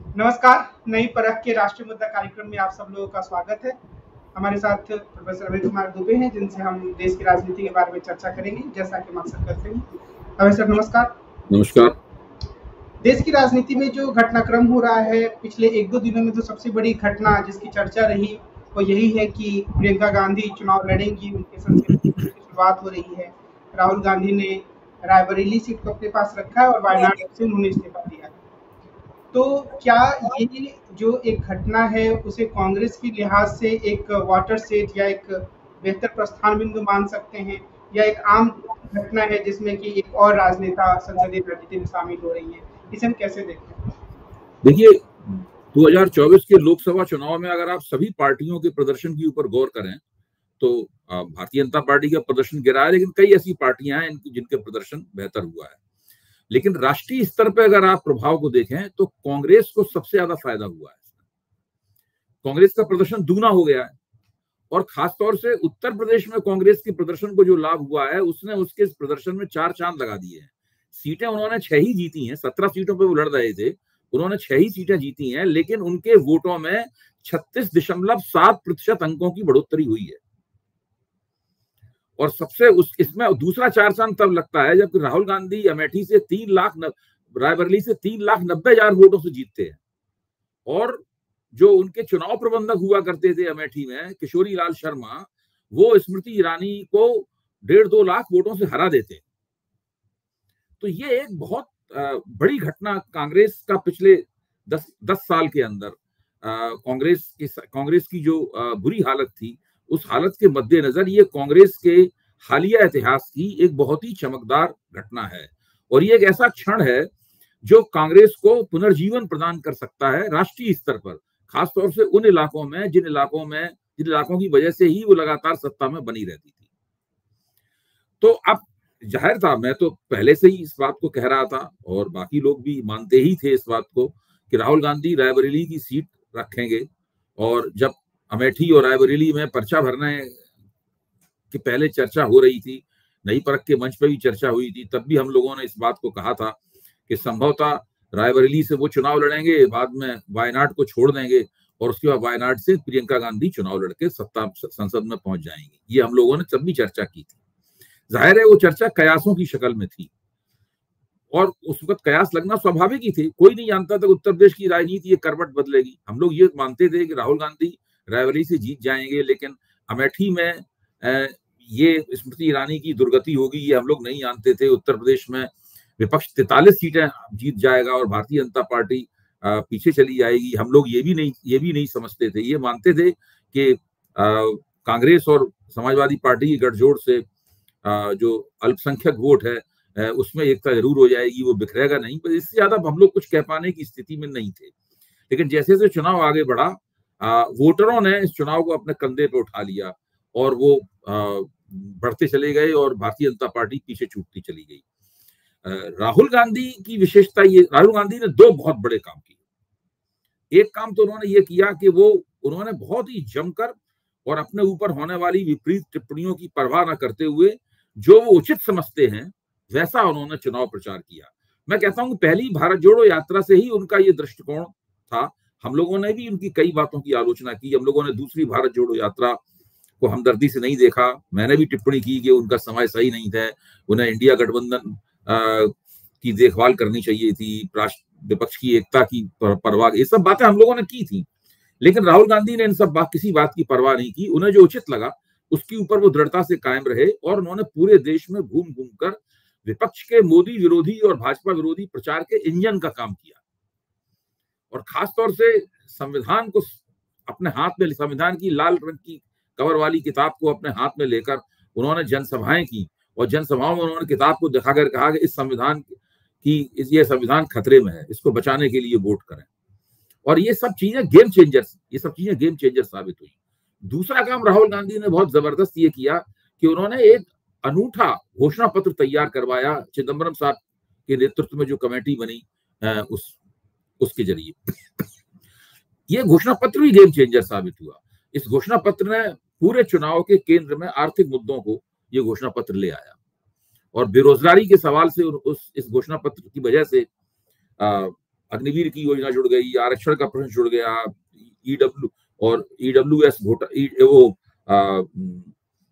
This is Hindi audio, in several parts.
नमस्कार। नई परख के राष्ट्रीय मुद्दा कार्यक्रम में आप सब लोगों का स्वागत है। हमारे साथ प्रोफेसर अभय कुमार दुबे हैं, जिनसे हम देश की राजनीति के बारे में चर्चा करेंगे, जैसा कि हम अक्सर करते हैं। अभय सर नमस्कार। नमस्कार। देश की राजनीति में जो घटनाक्रम हो रहा है पिछले एक दो दिनों में, तो सबसे बड़ी घटना जिसकी चर्चा रही वो यही है कि प्रियंका गांधी चुनाव लड़ेंगी, उनके संसदीय की शुरुआत हो रही है। राहुल गांधी ने रायबरेली सीट को अपने पास रखा है और वायनाड से उन्होंने इस्तीफा दिया है। तो क्या ये जो एक घटना है उसे कांग्रेस की लिहाज से एक वाटर सेट या एक बेहतर प्रस्थान बिंदु मान सकते हैं, या एक आम घटना है जिसमें कि एक और राजनेता संसदीय राजनीति में शामिल हो रही है? इसे हम कैसे देखते हैं? देखिए, 2024 के लोकसभा चुनाव में अगर आप सभी पार्टियों के प्रदर्शन के ऊपर गौर करें तो भारतीय जनता पार्टी का प्रदर्शन गिरा है, लेकिन कई ऐसी पार्टियां हैं जिनके प्रदर्शन बेहतर हुआ है। लेकिन राष्ट्रीय स्तर पर अगर आप प्रभाव को देखें तो कांग्रेस को सबसे ज्यादा फायदा हुआ है। कांग्रेस का प्रदर्शन दूना हो गया है और खासतौर से उत्तर प्रदेश में कांग्रेस के प्रदर्शन को जो लाभ हुआ है उसने उसके प्रदर्शन में 4 चांद लगा दिए हैं। सीटें उन्होंने 6 ही जीती हैं। 17 सीटों पे वो लड़ रहे थे, उन्होंने 6 ही सीटें जीती हैं, लेकिन उनके वोटों में 36.7% अंकों की बढ़ोतरी हुई है। और सबसे इसमें दूसरा 4 चांद तब लगता है जब राहुल गांधी अमेठी से 3 लाख रायबरेली से 3,90,000 वोटों से जीतते हैं और जो उनके चुनाव प्रबंधक हुआ करते थे अमेठी में, किशोरी लाल शर्मा, वो स्मृति ईरानी को 1.5-2 लाख वोटों से हरा देते। तो ये एक बहुत बड़ी घटना कांग्रेस का पिछले 10 साल के अंदर कांग्रेस की जो बुरी हालत थी, उस हालत के मद्देनजर ये कांग्रेस के हालिया इतिहास की एक बहुत ही चमकदार घटना है और ये एक ऐसा क्षण है जो कांग्रेस को पुनर्जीवन प्रदान कर सकता है राष्ट्रीय स्तर पर, खासतौर से उन इलाकों में जिन इलाकों की वजह से ही वो लगातार सत्ता में बनी रहती थी। तो अब जाहिर था, मैं तो पहले से ही इस बात को कह रहा था और बाकी लोग भी मानते ही थे इस बात को कि राहुल गांधी रायबरेली की सीट रखेंगे। और जब अमेठी और रायबरेली में पर्चा भरने की पहले चर्चा हो रही थी, नई परख के मंच पर भी चर्चा हुई थी, तब भी हम लोगों ने इस बात को कहा था कि संभवतः रायबरेली से वो चुनाव लड़ेंगे, बाद में वायनाड को छोड़ देंगे और उसके बाद वायनाड से प्रियंका गांधी चुनाव लड़के संसद में पहुंच जाएंगी। ये हम लोगों ने तब भी चर्चा की थी। जाहिर है वो चर्चा कयासों की शक्ल में थी और उस वक्त कयास लगना स्वाभाविक ही थे। कोई नहीं जानता था उत्तर प्रदेश की राजनीति ये करवट बदलेगी। हम लोग ये मानते थे कि राहुल गांधी रायबरेली से जीत जाएंगे, लेकिन अमेठी में ये स्मृति ईरानी की दुर्गति होगी, ये हम लोग नहीं जानते थे। उत्तर प्रदेश में विपक्ष 43 सीटें जीत जाएगा और भारतीय जनता पार्टी पीछे चली जाएगी, हम लोग ये भी नहीं समझते थे। ये मानते थे कि कांग्रेस और समाजवादी पार्टी की गठजोड़ से जो अल्पसंख्यक वोट है उसमें एकता जरूर हो जाएगी, वो बिखरेगा नहीं, पर इससे ज्यादा हम लोग कुछ कह पाने की स्थिति में नहीं थे। लेकिन जैसे जैसे चुनाव आगे बढ़ा, वोटरों ने इस चुनाव को अपने कंधे पे उठा लिया और वो बढ़ते चले गए और भारतीय जनता पार्टी पीछे छूटती चली गई। राहुल गांधी की विशेषता ये, राहुल गांधी ने 2 बहुत बड़े काम किए। एक काम तो उन्होंने ये किया कि उन्होंने बहुत ही जमकर और अपने ऊपर होने वाली विपरीत टिप्पणियों की परवाह न करते हुए जो वो उचित समझते हैं वैसा उन्होंने चुनाव प्रचार किया। मैं कहता हूं पहली भारत जोड़ो यात्रा से ही उनका ये दृष्टिकोण था। हम लोगों ने भी उनकी कई बातों की आलोचना की। हम लोगों ने दूसरी भारत जोड़ो यात्रा को हमदर्दी से नहीं देखा। मैंने भी टिप्पणी की कि उनका समय सही नहीं था, उन्हें इंडिया गठबंधन की देखभाल करनी चाहिए थी, विपक्ष की एकता की परवाह, ये सब बातें हम लोगों ने की थी। लेकिन राहुल गांधी ने इन सब किसी बात की परवाह नहीं की। उन्हें जो उचित लगा उसके ऊपर वो दृढ़ता से कायम रहे और उन्होंने पूरे देश में घूम घूम कर विपक्ष के मोदी विरोधी और भाजपा विरोधी प्रचार के इंजन का काम किया और खासतौर से संविधान को अपने हाथ में, संविधान की लाल रंग की कवर वाली किताब को अपने हाथ में लेकर उन्होंने जनसभाएं की और जनसभाओं में उन्होंने किताब को दिखाकर कहा कि ये संविधान खतरे में है, इसको बचाने के लिए वोट करें। और ये सब चीजें गेम चेंजर साबित हुई। दूसरा काम राहुल गांधी ने बहुत जबरदस्त ये किया कि उन्होंने एक अनूठा घोषणा पत्र तैयार करवाया चिदंबरम साहब के नेतृत्व में जो कमेटी बनी उसके जरिए। ये घोषणा पत्र भी गेम चेंजर साबित हुआ। इस घोषणा पत्र ने पूरे चुनाव के केंद्र में आर्थिक मुद्दों को ये घोषणा पत्र ले आया और बेरोजगारी के सवाल से इस घोषणा पत्र की वजह से अग्निवीर की योजना जुड़ गई, आरक्षण का प्रश्न जुड़ गया, ईडब्ल्यूएस वो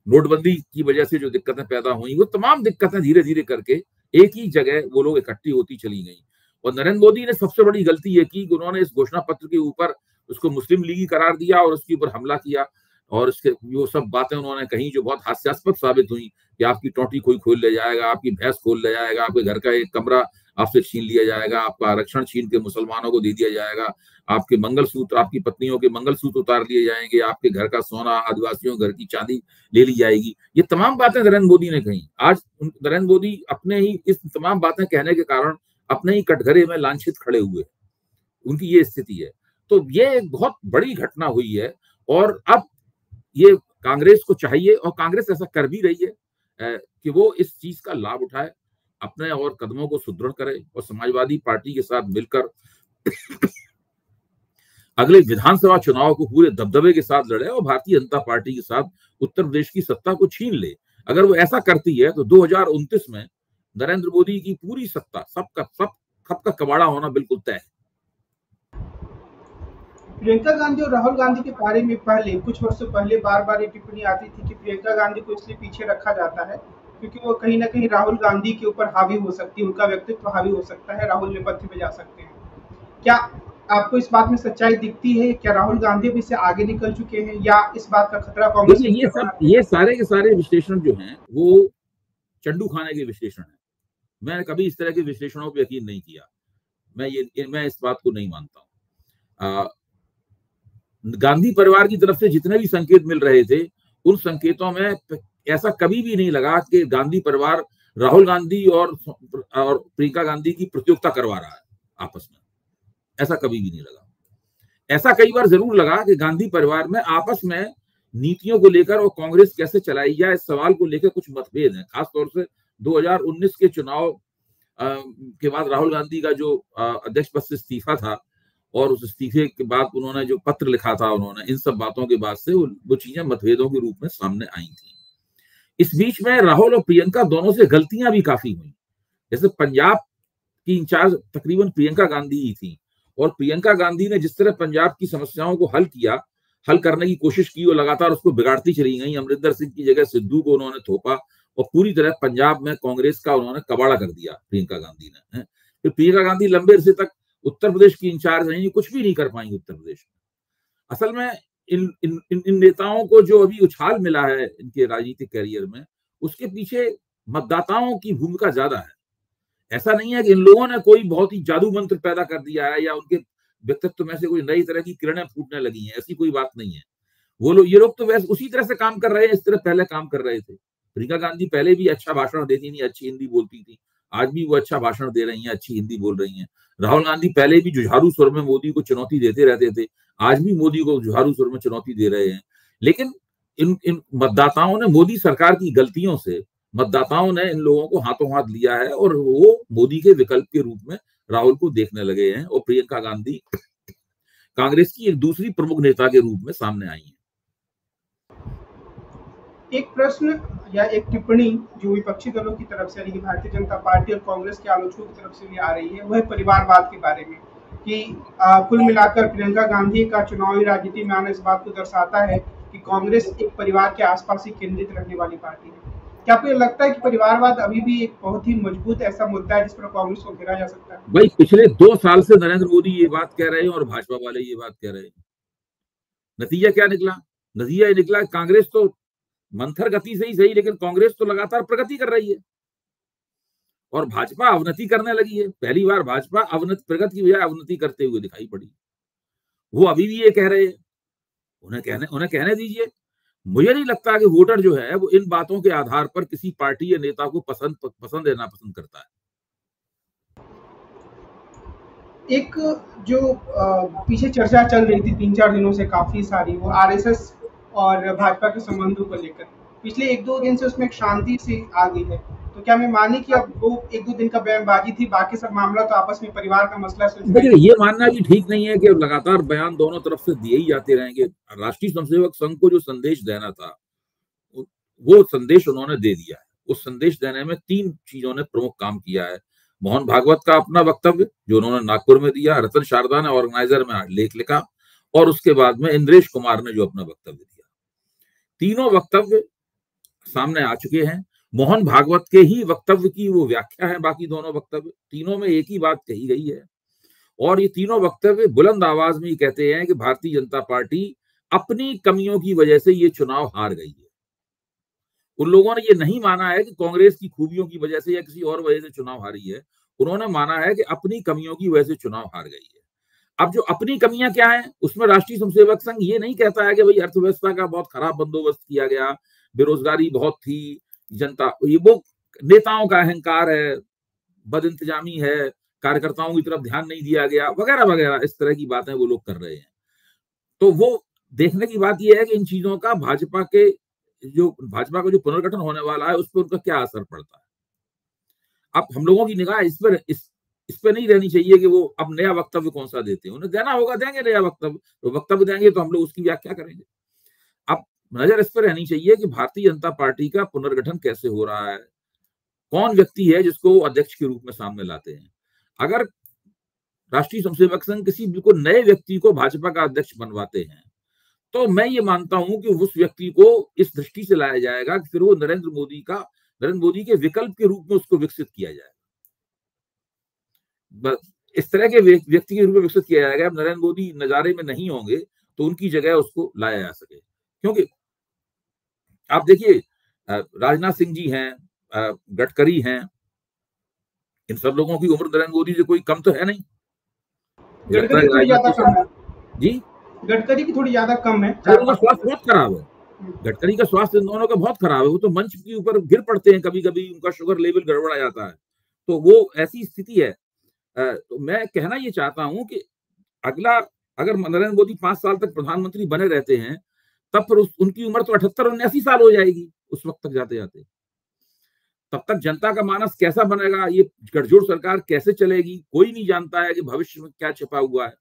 नोटबंदी की वजह से जो दिक्कतें पैदा हुई, वो तमाम दिक्कतें धीरे धीरे करके एक ही जगह वो लोग इकट्ठी होती चली गई। और नरेंद्र मोदी ने सबसे बड़ी गलती ये की कि उन्होंने इस घोषणा पत्र के ऊपर उसको मुस्लिम लीगी करार दिया और उसके ऊपर हमला किया, और इसके वो सब बातें उन्होंने कही जो बहुत हास्यास्पद साबित हुई कि आपकी टोटी कोई खोल ले जाएगा, आपकी भैंस खोल ले जाएगा, आपके घर का एक कमरा आपसे छीन लिया जाएगा, आपका आरक्षण छीन के मुसलमानों को दे दिया जाएगा, आपके मंगलसूत्र, आपकी पत्नियों के मंगलसूत्र उतार लिए जाएंगे, आपके घर का सोना, आदिवासियों घर की चांदी ले ली जाएगी। ये तमाम बातें नरेंद्र मोदी ने कही। आज नरेंद्र मोदी अपने ही इस तमाम बातें कहने के कारण अपने ही कटघरे में लांछित खड़े हुए, उनकी ये स्थिति है। तो ये एक बहुत बड़ी घटना हुई है, और अब ये कांग्रेस को चाहिए, और कांग्रेस ऐसा कर भी रही है कि वो इस चीज का लाभ उठाए, अपने और कदमों को सुदृढ़ करे और समाजवादी पार्टी के साथ मिलकर अगले विधानसभा चुनाव को पूरे दबदबे के साथ लड़े और भारतीय जनता पार्टी के साथ उत्तर प्रदेश की सत्ता को छीन ले। अगर वो ऐसा करती है तो 2029 में नरेंद्र मोदी की पूरी सत्ता सबका कबाड़ा होना बिल्कुल तय है। प्रियंका गांधी और राहुल गांधी के बारे में पहले कुछ वर्षों पहले बार बार ये टिप्पणी आती थी कि प्रियंका गांधी को इसलिए पीछे रखा जाता है क्योंकि वो कहीं ना कहीं राहुल गांधी के ऊपर हावी हो सकती है, उनका व्यक्तित्व हावी हो सकता है, राहुल नेपथ्य में जा सकते हैं। क्या आपको इस बात में सच्चाई दिखती है? क्या राहुल गांधी भी इससे आगे निकल चुके हैं, या इस बात का खतरा कांग्रेस? ये सारे के सारे विश्लेषण जो हैं वो चंडू खाने के विश्लेषण है। मैं कभी इस तरह के विश्लेषणों पर यकीन नहीं किया। मैं इस बात को नहीं मानता हूँ। गांधी परिवार की तरफ से जितने भी संकेत मिल रहे थे, उन संकेतों में ऐसा कभी भी नहीं लगा कि गांधी परिवार राहुल गांधी और प्रियंका गांधी की प्रतियोगिता करवा रहा है आपस में। ऐसा कभी भी नहीं लगा। ऐसा कई बार जरूर लगा कि गांधी परिवार में आपस में नीतियों को लेकर और कांग्रेस कैसे चलाई जाए इस सवाल को लेकर कुछ मतभेद हैं। खासतौर से 2019 के चुनाव के बाद राहुल गांधी का जो अध्यक्ष पद से इस्तीफा था, और उस इस्तीफे के बाद उन्होंने जो पत्र लिखा था, उन्होंने इन सब बातों के बाद से वो चीजें मतभेदों के रूप में सामने आई थी। इस बीच में राहुल और प्रियंका दोनों से गलतियां भी काफी हुई। जैसे पंजाब की इंचार्ज तकरीबन प्रियंका गांधी ही थी, और प्रियंका गांधी ने जिस तरह पंजाब की समस्याओं को हल करने की कोशिश की और लगातार उसको बिगाड़ती चली गई। अमरिंदर सिंह की जगह सिद्धू को उन्होंने थोपा और पूरी तरह पंजाब में कांग्रेस का उन्होंने कबाड़ा कर दिया प्रियंका गांधी ने। फिर प्रियंका गांधी लंबे अरसे तक उत्तर प्रदेश की इंचार्ज रही, कुछ भी नहीं कर पाएंगे उत्तर प्रदेश में। असल में इन नेताओं को जो अभी उछाल मिला है इनके राजनीतिक कैरियर में, उसके पीछे मतदाताओं की भूमिका ज्यादा है। ऐसा नहीं है कि इन लोगों ने कोई बहुत ही जादू मंत्र पैदा कर दिया है या उनके व्यक्तित्व में से कोई नई तरह की किरणें फूटने लगी हैं, ऐसी कोई बात नहीं है। ये लोग तो वैसे उसी तरह से काम कर रहे हैं इस तरह पहले काम कर रहे थे। प्रियंका गांधी पहले भी अच्छा भाषण देती थी, अच्छी हिंदी बोलती थी, आज भी वो अच्छा भाषण दे रही हैं, अच्छी हिंदी बोल रही हैं। राहुल गांधी पहले भी जुझारू स्वर में मोदी को चुनौती देते रहते थे, आज भी मोदी को जुझारू स्वर में चुनौती दे रहे हैं। लेकिन इन मतदाताओं ने, मोदी सरकार की गलतियों से मतदाताओं ने इन लोगों को हाथों हाथ लिया है और वो मोदी के विकल्प के रूप में राहुल को देखने लगे हैं, और प्रियंका गांधी कांग्रेस की एक दूसरी प्रमुख नेता के रूप में सामने आई है। एक प्रश्न या एक टिप्पणी जो विपक्षी दलों की तरफ से, यानी कि भारतीय जनता पार्टी और कांग्रेस के आलोचकों की तरफ से भी आ रही है, वह परिवारवाद के बारे में कि कुल मिलाकर प्रियंका गांधी का चुनावी राजनीति में आना इस बात को दर्शाता है कि कांग्रेस एक परिवार के आसपास ही केंद्रित रहने वाली पार्टी है। क्या आपको लगता है कि परिवारवाद अभी भी एक बहुत ही मजबूत ऐसा मुद्दा है जिस पर कांग्रेस को घेरा जा सकता है? भाई, पिछले 2 साल से नरेंद्र मोदी ये बात कह रहे हैं और भाजपा वाले ये बात कह रहे हैं। नतीजा क्या निकला? नतीजा ये निकला कांग्रेस तो मंथर गति से ही सही, लेकिन कांग्रेस तो लगातार प्रगति कर रही है और भाजपा अवनति करने लगी है। पहली बार भाजपा प्रगति की बजाय अवनति करते हुए दिखाई पड़ी। वो अभी भी ये कह रहे हैं, उन्हें कहने दीजिए। मुझे नहीं लगता कि वोटर जो है वो इन बातों के आधार पर किसी पार्टी या नेता को पसंद या नापसंद करता है। एक जो पीछे चर्चा चल रही थी 3-4 दिनों से काफी सारी, वो आरएसएस और भाजपा के संबंधों को लेकर पिछले 1-2 दिन से उसमें एक शांति सी आ गई है। तो क्या मैं माने कि अब वो 1-2 दिन का बयानबाजी थी, बाकी सब मामला तो आपस में परिवार का मसला है? देखिए, ये मानना भी ठीक नहीं है कि लगातार बयान दोनों तरफ से दिए ही जाते रहेंगे। राष्ट्रीय स्वयंसेवक संघ को जो संदेश देना था वो संदेश उन्होंने दे दिया है। उस संदेश देने में 3 चीजों ने प्रमुख काम किया है। मोहन भागवत का अपना वक्तव्य जो उन्होंने नागपुर में दिया, रतन शारदा ने ऑर्गेनाइजर में लेख लिखा, और उसके बाद में इंद्रेश कुमार ने जो अपना वक्तव्य दिया। तीनों वक्तव्य सामने आ चुके हैं। मोहन भागवत के ही वक्तव्य की वो व्याख्या है, बाकी दोनों वक्तव्य, तीनों में एक ही बात कही गई है। और ये तीनों वक्तव्य बुलंद आवाज में ही कहते हैं कि भारतीय जनता पार्टी अपनी कमियों की वजह से ये चुनाव हार गई है। उन लोगों ने ये नहीं माना है कि कांग्रेस की खूबियों की वजह से या किसी और वजह से चुनाव हारी है, उन्होंने माना है कि अपनी कमियों की वजह से चुनाव हार गई है। अब जो अपनी कमियां क्या है, उसमें राष्ट्रीय स्वयंसेवक संघ ये नहीं कहता है कि भाई अर्थव्यवस्था का बहुत खराब बंदोबस्त किया गया, बेरोजगारी बहुत थी, जनता, ये वो नेताओं का अहंकार है, बदइंतजामी है, कार्यकर्ताओं की तरफ ध्यान नहीं दिया गया, वगैरह वगैरह, इस तरह की बातें वो लोग कर रहे हैं। तो वो देखने की बात यह है कि इन चीजों का भाजपा का जो पुनर्गठन होने वाला है उस पर उनका क्या असर पड़ता है। अब हम लोगों की निगाह इस पे नहीं रहनी चाहिए कि वो अब नया वक्तव्य कौन सा देते हैं, उन्हें देना होगा, देंगे नया वक्तव्य, तो वक्तव्य देंगे तो हम लोग उसकी व्याख्या करेंगे। अब नजर इस पर रहनी चाहिए कि भारतीय जनता पार्टी का पुनर्गठन कैसे हो रहा है, कौन व्यक्ति है जिसको अध्यक्ष के रूप में सामने लाते हैं। अगर राष्ट्रीय स्वयंसेवक संघ किसी बिल्कुल नए व्यक्ति को भाजपा का अध्यक्ष बनवाते हैं, तो मैं ये मानता हूं कि उस व्यक्ति को इस दृष्टि से लाया जाएगा कि फिर वो नरेंद्र मोदी के विकल्प के रूप में उसको विकसित किया जाएगा, इस तरह के व्यक्ति के रूप में विकसित किया जाएगा। अब नरेंद्र मोदी नजारे में नहीं होंगे तो उनकी जगह उसको लाया जा सके। क्योंकि आप देखिए, राजनाथ सिंह जी हैं, गडकरी हैं, इन सब लोगों की उम्र नरेंद्र मोदी से कोई कम तो है नहीं। गडकरी थोड़ी ज्यादा कम है जी, गडकरी की थोड़ी ज्यादा कम है, उनका स्वास्थ्य बहुत खराब है। गडकरी का स्वास्थ्य इन दोनों का बहुत खराब है, वो तो मंच के ऊपर गिर पड़ते हैं, कभी कभी उनका शुगर लेवल गड़बड़ा जाता है, तो वो ऐसी स्थिति है। तो मैं कहना ये चाहता हूं कि अगर नरेंद्र मोदी 5 साल तक प्रधानमंत्री बने रहते हैं, तब फिर उनकी उम्र तो 78-79 साल हो जाएगी उस वक्त तक जाते जाते। तब तक जनता का मानस कैसा बनेगा, ये गठजोड़ सरकार कैसे चलेगी, कोई नहीं जानता है कि भविष्य में क्या छिपा हुआ है।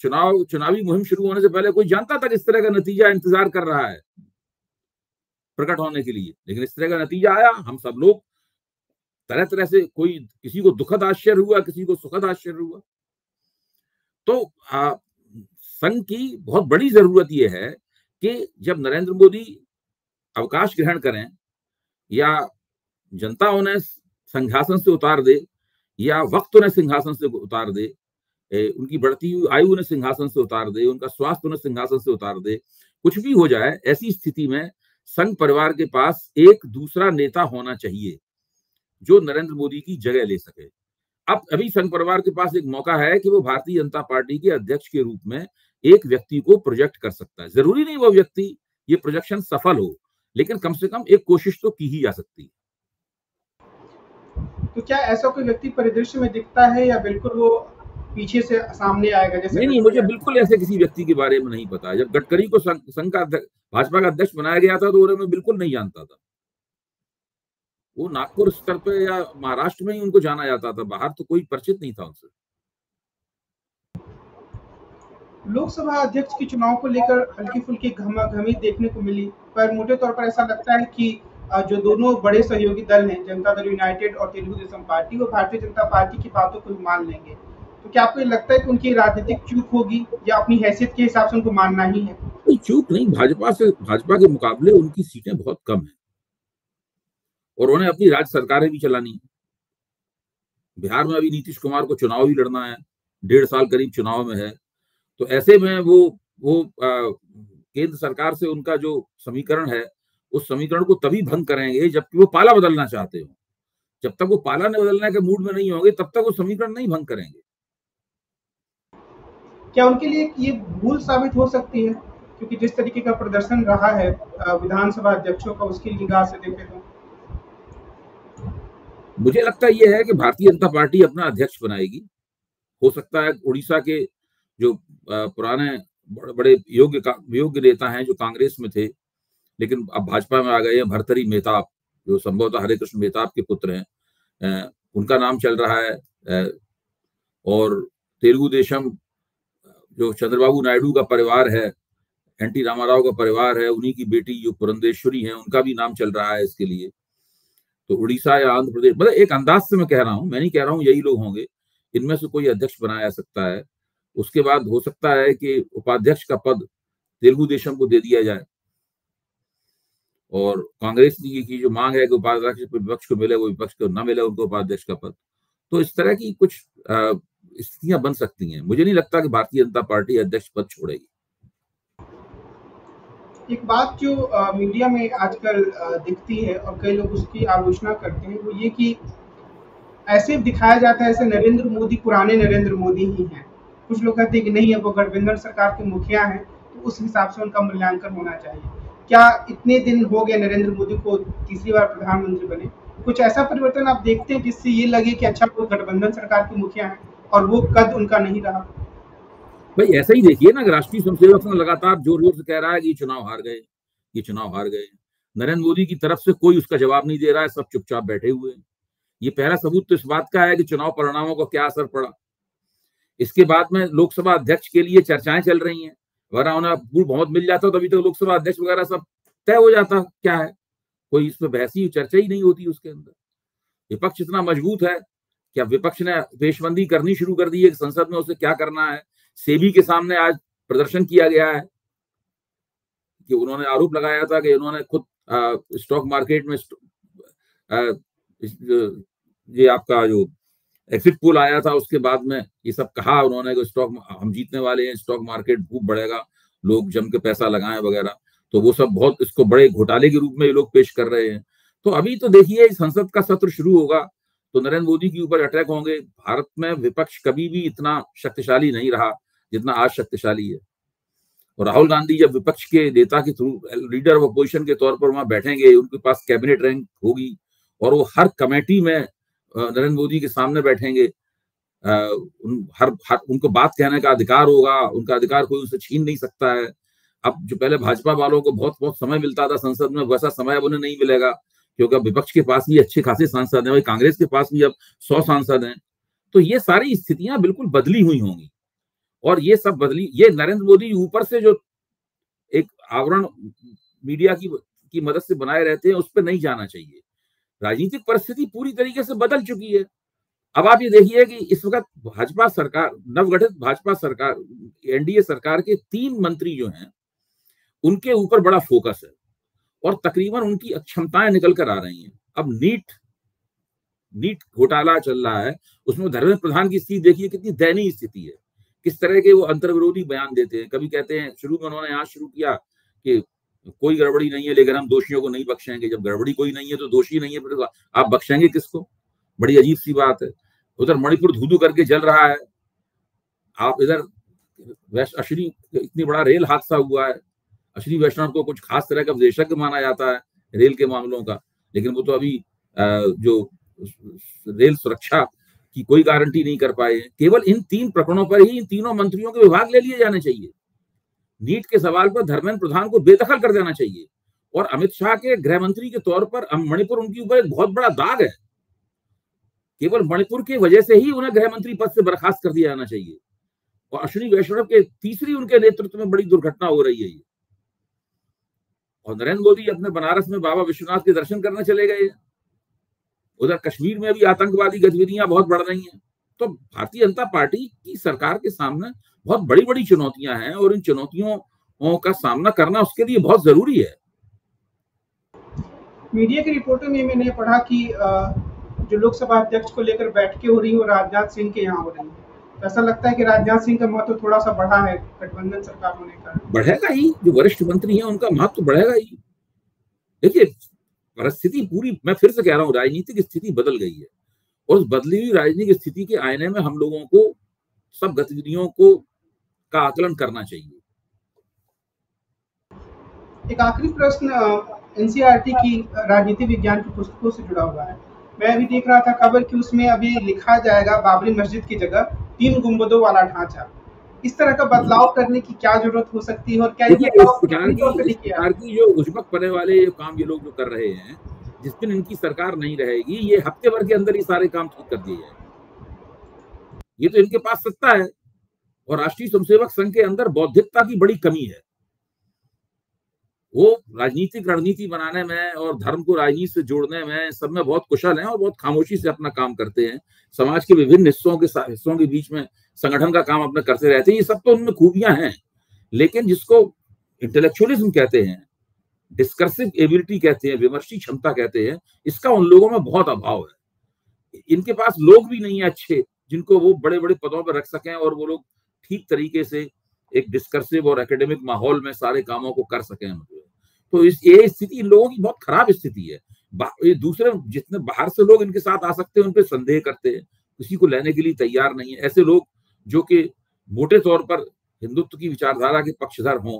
चुनावी मुहिम शुरू होने से पहले कोई जानता था कि इस तरह का नतीजा इंतजार कर रहा है प्रकट होने के लिए, लेकिन इस तरह का नतीजा आया। हम सब लोग तरह तरह से, कोई किसी को दुखद आश्चर्य हुआ, किसी को सुखद आश्चर्य हुआ। तो संघ की बहुत बड़ी जरूरत यह है कि जब नरेंद्र मोदी अवकाश ग्रहण करें या जनता उन्हें सिंहासन से उतार दे या वक्त उन्हें सिंहासन से उतार दे, उनकी बढ़ती हुई आयु उन्हें सिंहासन से उतार दे, उनका स्वास्थ्य उन्हें सिंहासन से उतार दे, कुछ भी हो जाए, ऐसी स्थिति में संघ परिवार के पास एक दूसरा नेता होना चाहिए जो नरेंद्र मोदी की जगह ले सके। अब अभी संघ परिवार के पास एक मौका है कि वो भारतीय जनता पार्टी के अध्यक्ष के रूप में एक व्यक्ति को प्रोजेक्ट कर सकता है। जरूरी नहीं वो व्यक्ति, ये प्रोजेक्शन सफल हो, लेकिन कम से कम एक कोशिश तो की ही जा सकती है। तो क्या ऐसा कोई व्यक्ति परिदृश्य में दिखता है या बिल्कुल वो पीछे से सामने आएगा? जैसे नहीं, मुझे बिल्कुल ऐसे किसी व्यक्ति के बारे में नहीं पता। जब गडकरी को संघ का भाजपा का अध्यक्ष बनाया गया था तो उन्हें मैं बिल्कुल नहीं जानता था। वो नागपुर स्तर पे या महाराष्ट्र में ही उनको जाना जाता था, बाहर तो कोई परिचित नहीं था उनसे। लोकसभा अध्यक्ष के चुनाव को लेकर हल्की फुल्की घमाघमी देखने को मिली, पर मोटे तौर पर ऐसा लगता है कि जो दोनों बड़े सहयोगी दल हैं, जनता दल यूनाइटेड और तेलुगु देशम पार्टी, वो भारतीय जनता पार्टी की बातों को मान लेंगे। तो क्या आपको ये लगता है कि उनकी राजनीतिक चूक होगी या अपनी हैसियत के हिसाब से उनको मानना ही है? कोई चूक नहीं, भाजपा के मुकाबले उनकी सीटें बहुत कम है और उन्हें अपनी राज्य सरकारें भी चलानी है। बिहार में अभी नीतीश कुमार को चुनाव ही लड़ना है, 1.5 साल करीब चुनाव में है, तो ऐसे में वो केंद्र सरकार से उनका जो समीकरण है, उस समीकरण को तभी भंग करेंगे जबकि वो पाला बदलना चाहते हो। जब तक वो पाला ने बदलने के मूड में नहीं होंगे, तब तक वो समीकरण नहीं भंग करेंगे। क्या उनके लिए ये भूल साबित हो सकती है? क्योंकि जिस तरीके का प्रदर्शन रहा है विधानसभा अध्यक्षों का, उसकी निगाह से देखें तो मुझे लगता यह है कि भारतीय जनता पार्टी अपना अध्यक्ष बनाएगी। हो सकता है उड़ीसा के जो पुराने बड़े योग्य नेता हैं जो कांग्रेस में थे लेकिन अब भाजपा में आ गए हैं, भर्तृहरि मेहताब, जो संभवतः हरे कृष्ण मेहताब के पुत्र हैं, उनका नाम चल रहा है। और तेलुगु देशम जो चंद्रबाबू नायडू का परिवार है, एनटी रामाराव का परिवार है, उन्हीं की बेटी जो पुरंदेश्वरी है, उनका भी नाम चल रहा है इसके लिए। तो उड़ीसा या आंध्र प्रदेश, मतलब एक अंदाज से मैं कह रहा हूं, मैं नहीं कह रहा हूं यही लोग होंगे, इनमें से कोई अध्यक्ष बनाया जा सकता है। उसके बाद हो सकता है कि उपाध्यक्ष का पद तेलुगु देशम को दे दिया जाए, और कांग्रेस की जो मांग है कि उपाध्यक्ष विपक्ष को मिले, वो विपक्ष को न मिले उनको उपाध्यक्ष का पद। तो इस तरह की कुछ स्थितियां बन सकती हैं। मुझे नहीं लगता कि भारतीय जनता पार्टी अध्यक्ष पद छोड़ेगी। एक बात जो मीडिया में आजकल दिखती है और कई लोग उसकी आलोचना करते हैं, वो ये कि ऐसे दिखाया जाता है ऐसे नरेंद्र मोदी पुराने नरेंद्र मोदी ही हैं। कुछ लोग कहते हैं कि नहीं है, वो गठबंधन सरकार के मुखिया हैं, तो उस हिसाब से उनका मूल्यांकन होना चाहिए। क्या इतने दिन हो गए नरेंद्र मोदी को, तीसरी बार प्रधानमंत्री बने, कुछ ऐसा परिवर्तन आप देखते हैं जिससे ये लगे कि अच्छा वो गठबंधन सरकार के मुखिया हैं और वो कद उनका नहीं रहा? भाई ऐसा ही देखिए ना, राष्ट्रीय स्वयंसेवक संघ लगातार जोर जोर से कह रहा है कि ये चुनाव हार गए, ये चुनाव हार गए। नरेंद्र मोदी की तरफ से कोई उसका जवाब नहीं दे रहा है, सब चुपचाप बैठे हुए हैं। ये पहला सबूत तो इस बात का है कि चुनाव परिणामों का क्या असर पड़ा। इसके बाद में लोकसभा अध्यक्ष के लिए चर्चाएं चल रही हैं, वरना उन्हें बहुत मिल जाता तभी तक लोकसभा अध्यक्ष वगैरह सब तय हो जाता। क्या है, कोई इस पर बहस ही चर्चा ही नहीं होती उसके अंदर। विपक्ष इतना मजबूत है, क्या विपक्ष ने पेशबंदी करनी शुरू कर दी है कि संसद में उसे क्या करना है। सेबी के सामने आज प्रदर्शन किया गया है कि उन्होंने आरोप लगाया था कि उन्होंने खुद स्टॉक मार्केट में ये आपका जो एग्जिट पोल आया था उसके बाद में ये सब कहा उन्होंने कि स्टॉक हम जीतने वाले हैं, स्टॉक मार्केट खूब बढ़ेगा, लोग जम के पैसा लगाएं वगैरह। तो वो सब बहुत इसको बड़े घोटाले के रूप में ये लोग पेश कर रहे हैं। तो अभी तो देखिए संसद का सत्र शुरू होगा तो नरेंद्र मोदी के ऊपर अटैक होंगे। भारत में विपक्ष कभी भी इतना शक्तिशाली नहीं रहा जितना आज शक्तिशाली है। और राहुल गांधी जब विपक्ष के नेता के थ्रू लीडर ऑफ अपोजिशन के तौर पर वहां बैठेंगे, उनके पास कैबिनेट रैंक होगी और वो हर कमेटी में नरेंद्र मोदी के सामने बैठेंगे। उनको बात कहने का अधिकार होगा, उनका अधिकार कोई उनसे छीन नहीं सकता है। अब जो पहले भाजपा वालों को बहुत बहुत समय मिलता था संसद में, वैसा समय अब उन्हें नहीं मिलेगा, क्योंकि अब विपक्ष के पास भी अच्छे खासे सांसद हैं, कांग्रेस के पास भी अब 100 सांसद हैं। तो ये सारी स्थितियां बिल्कुल बदली हुई होंगी और ये सब बदली, ये नरेंद्र मोदी ऊपर से जो एक आवरण मीडिया की मदद से बनाए रहते हैं उस पर नहीं जाना चाहिए। राजनीतिक परिस्थिति पूरी तरीके से बदल चुकी है। अब आप ये देखिए कि इस वक्त भाजपा सरकार, नवगठित भाजपा सरकार, एनडीए सरकार के 3 मंत्री जो हैं उनके ऊपर बड़ा फोकस है और तकरीबन उनकी अक्षमताएं निकल कर आ रही हैं। अब नीट घोटाला चल रहा है, उसमें धर्मेंद्र प्रधान की स्थिति देखिए कितनी दयनीय स्थिति है, किस तरह के वो अंतर्विरोधी बयान देते हैं। कभी कहते हैं, शुरू में उन्होंने यहाँ शुरू किया कि कोई गड़बड़ी नहीं है लेकिन हम दोषियों को नहीं बख्शेंगे। जब गड़बड़ी कोई नहीं है तो दोषी नहीं है, फिर आप बख्शेंगे किसको? बड़ी अजीब सी बात है। उधर मणिपुर धू-धू करके जल रहा है, आप इधर अश्विनी, इतनी बड़ा रेल हादसा हुआ है, अश्विनी वैष्णव को कुछ खास तरह का विशेषज्ञ माना जाता है रेल के मामलों का, लेकिन वो तो अभी जो रेल सुरक्षा की कोई गारंटी नहीं कर पाए। केवल इन 3 प्रकरणों पर ही इन तीनों मंत्रियों के विभाग ले लिए जाने चाहिए। नीट के सवाल पर धर्मेंद्र प्रधान को बेदखल कर देना चाहिए और अमित शाह के गृह मंत्री के तौर पर मणिपुर उनके ऊपर एक बहुत बड़ा दाग है। केवल मणिपुर की वजह से ही उन्हें गृह मंत्री पद से बर्खास्त कर दिया जाना चाहिए। और अश्विनी वैष्णव के तीसरी उनके नेतृत्व में बड़ी दुर्घटना हो रही है ये। और नरेंद्र मोदी अपने बनारस में बाबा विश्वनाथ के दर्शन करने चले गए। उधर कश्मीर में भी आतंकवादी गतिविधियां बहुत बढ़ रही हैं। तो भारतीय जनता पार्टी की सरकार के सामने बहुत बड़ी बड़ी चुनौतियां हैं और इन चुनौतियों का सामना करना उसके लिए बहुत जरूरी है। मीडिया की रिपोर्टों में मैंने पढ़ा कि जो लोकसभा अध्यक्ष को लेकर बैठकें हो रही है वो राजनाथ सिंह के यहाँ हो रही है। ऐसा लगता है कि राजनाथ सिंह का महत्व थोड़ा सा बढ़ा है गठबंधन सरकार होने का। बढ़ेगा ही, जो वरिष्ठ मंत्री हैं उनका महत्व बढ़ेगा ही। देखिए परिस्थिति पूरी, मैं फिर से कह रहा हूँ, राजनीतिक स्थिति बदल गई है और उस बदली हुई राजनीतिक स्थिति के आईने में हम लोगों को सब गतिविधियों का आकलन करना चाहिए। एक आखिरी प्रश्न एनसीईआरटी की राजनीति विज्ञान की पुस्तकों से जुड़ा हुआ है। मैं अभी देख रहा था खबर कि उसमें अभी लिखा जाएगा बाबरी मस्जिद की जगह 3 गुंबदों वाला ढांचा। इस तरह का बदलाव करने की क्या जरूरत हो सकती है और क्या की जो उजबक पड़े वाले काम ये लोग जो कर रहे हैं, जिस दिन इनकी सरकार नहीं रहेगी, ये हफ्ते भर के अंदर ही सारे काम ठीक कर दिए जाएंगे। ये तो इनके पास सत्ता है और राष्ट्रीय स्वयंसेवक संघ के अंदर बौद्धिकता की बड़ी कमी है। वो राजनीतिक रणनीति बनाने में और धर्म को राजनीति से जोड़ने में सब में बहुत कुशल हैं और बहुत खामोशी से अपना काम करते हैं। समाज के विभिन्न हिस्सों के बीच में संगठन का काम अपना करते रहते हैं। ये सब तो उनमें खूबियां हैं, लेकिन जिसको इंटेलेक्चुअलिज्म कहते हैं, डिस्कर्सिव एबिलिटी कहते हैं, विमर्शी क्षमता कहते हैं, इसका उन लोगों में बहुत अभाव है। इनके पास लोग भी नहीं है अच्छे जिनको वो बड़े बड़े पदों पर रख सकें और वो लोग ठीक तरीके से एक डिस्कर्सिव और एकेडमिक माहौल में सारे कामों को कर सकें। तो ये स्थिति इन लोगों की बहुत खराब स्थिति है। ये दूसरे जितने बाहर से लोग इनके साथ आ सकते हैं उन पे संदेह करते हैं, किसी को लेने के लिए तैयार नहीं है। ऐसे लोग जो कि मोटे तौर पर हिंदुत्व की विचारधारा के पक्षधर हों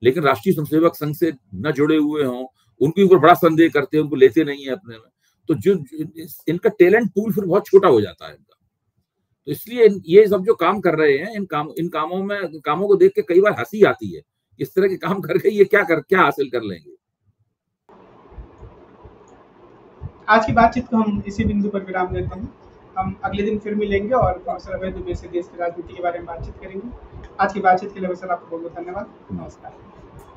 लेकिन राष्ट्रीय स्वयंसेवक संघ से न जुड़े हुए हों, उनके ऊपर बड़ा संदेह करते हैं, उनको लेते नहीं है अपने में। तो जो इनका टैलेंट पूल फिर बहुत छोटा हो जाता है इनका। तो इसलिए ये सब जो काम कर रहे हैं इन कामों को देख के कई बार हंसी आती है। इस तरह के काम करके ये क्या हासिल कर लेंगे। आज की बातचीत को हम इसी बिंदु पर विराम देते हैं। हम अगले दिन फिर मिलेंगे और प्रोफेसर अभय दुबे से देश की राजनीति के बारे में बातचीत करेंगे। आज की बातचीत के लिए प्रोफेसर आपको बहुत बहुत धन्यवाद। नमस्कार।